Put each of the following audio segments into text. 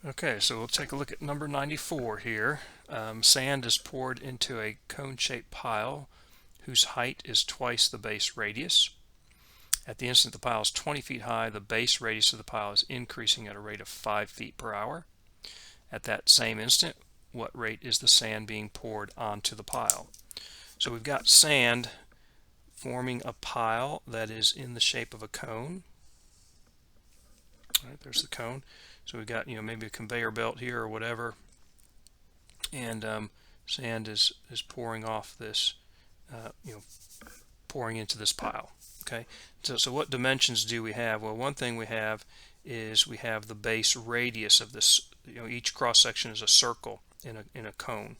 Okay, so we'll take a look at number 94 here. Sand is poured into a cone-shaped pile whose height is twice the base radius. At the instant the pile is 20 feet high, the base radius of the pile is increasing at a rate of 5 feet per hour. At that same instant, what rate is the sand being poured onto the pile? So we've got sand forming a pile that is in the shape of a cone. All right, there's the cone. So we've got, maybe a conveyor belt here or whatever, and sand is pouring off this, pouring into this pile. Okay, so what dimensions do we have? Well, one thing we have is we have the base radius of this. Each cross section is a circle in a cone,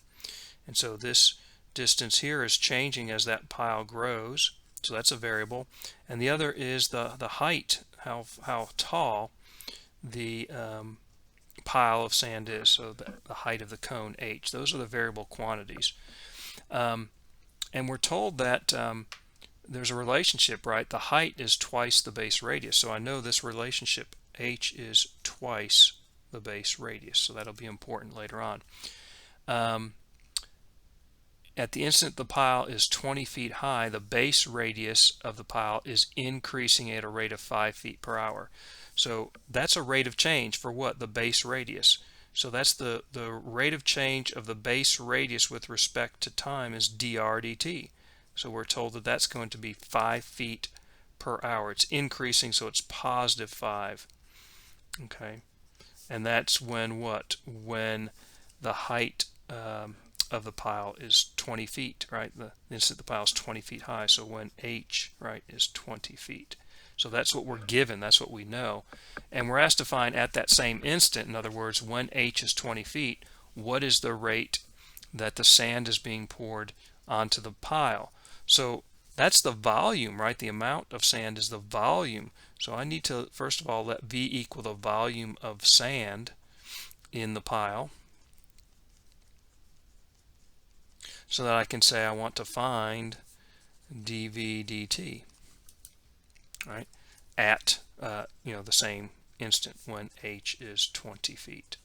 and so this distance here is changing as that pile grows. So that's a variable, and the other is the height, how tall the pile of sand is, so the height of the cone h. Those are the variable quantities, and we're told that there's a relationship, right? The height is twice the base radius, so I know this relationship h is twice the base radius, so that'll be important later on. At the instant the pile is 20 feet high, the base radius of the pile is increasing at a rate of 5 feet per hour. So that's a rate of change for what? The base radius. So that's the rate of change of the base radius with respect to time is dr dt. So we're told that that's going to be 5 feet per hour. It's increasing, so it's positive 5. Okay, and that's when what? When the height of the pile is 20 feet, right? The instant the pile is 20 feet high, so when h, right, is 20 feet. So that's what we're given, that's what we know. And we're asked to find at that same instant, in other words, when h is 20 feet, what is the rate that the sand is being poured onto the pile? So that's the volume, right? The amount of sand is the volume. So I need to, first of all, let V equal the volume of sand in the pile, so that I can say I want to find dV dt, right, at the same instant when h is 20 feet.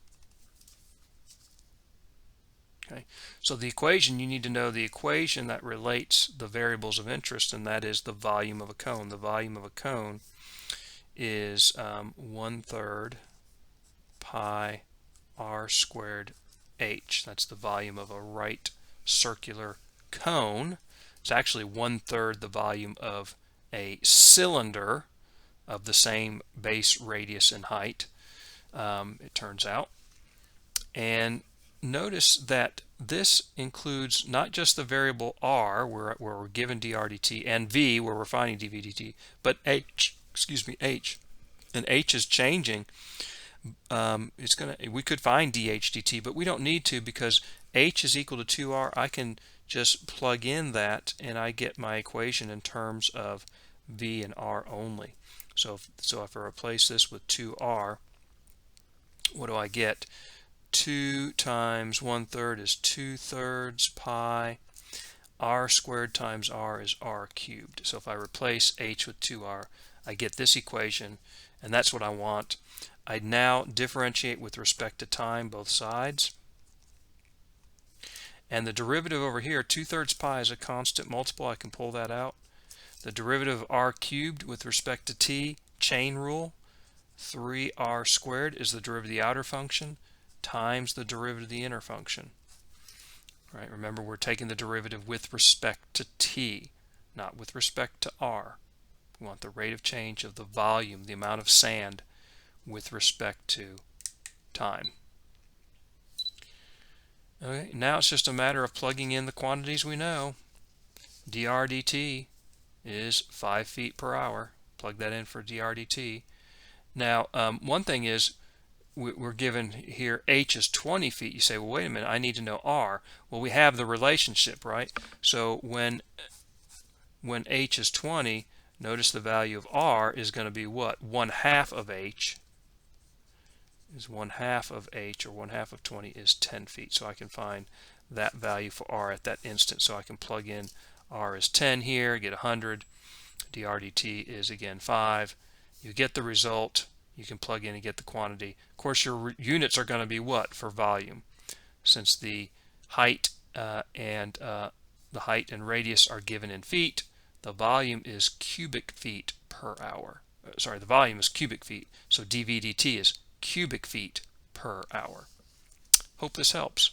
Okay, so the equation, you need to know the equation that relates the variables of interest, and that is the volume of a cone. The volume of a cone is 1/3 pi r squared h. That's the volume of a right circular cone. It's actually 1/3 the volume of a cylinder of the same base radius and height, it turns out. And notice that this includes not just the variable r, where we're given dr dt, and v, where we're finding dv dt, but h, h. And h is changing. We could find dh dt, but we don't need to, because h is equal to 2r. I can just plug in that and I get my equation in terms of v and r only. So if I replace this with 2r, what do I get? 2 times 1/3 is 2/3 pi. R squared times r is r cubed. So if I replace h with 2r, I get this equation, and that's what I want. I now differentiate with respect to time both sides. And the derivative over here, 2/3 pi is a constant multiple. I can pull that out. The derivative of r cubed with respect to t, chain rule, 3r squared is the derivative of the outer function times the derivative of the inner function. Right? Remember, we're taking the derivative with respect to t, not with respect to r. We want the rate of change of the volume, the amount of sand, with respect to time. Okay, now it's just a matter of plugging in the quantities we know. dr dt is 5 feet per hour. Plug that in for dr dt. Now, one thing is, we're given here h is 20 feet. You say, well, wait a minute, I need to know r. Well, we have the relationship, right? So when h is 20, notice the value of r is going to be what? 1/2 of h is 1/2 of h, or 1/2 of 20 is 10 feet. So I can find that value for r at that instant. So I can plug in r is 10 here, get 100. dr dt is again 5. You get the result. you can plug in and get the quantity. Of course, your units are going to be what for volume, since the height and radius are given in feet. The volume is cubic feet per hour. Sorry, the volume is cubic feet, so dV dt is cubic feet per hour. Hope this helps.